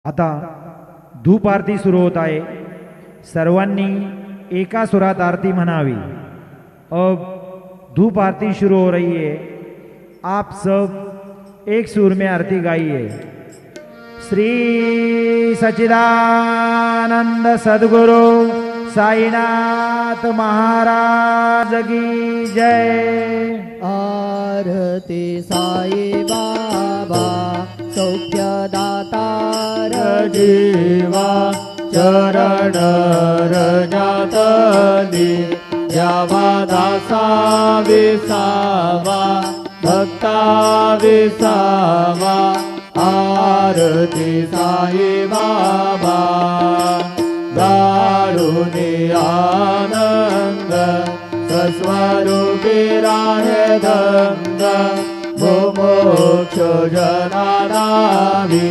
आता धूप आरती सुरू होत आहे। सर्वांनी एका सुरात आरती म्हणावी। अब धूप आरती शुरू हो रही है। आप सब एक सुर में आरती गाइए। श्री सच्चिदानंद सद्गुरु साईनाथ महाराज की जय। आरती साई बाबा सौख्यदातार जीवा चरण रजातली यावा दासा विसावा भक्ता विसावा। आरती साई बाबा दारुणी आनंद स्वस्वरूपी राहे दंग मोक्ष जनानावी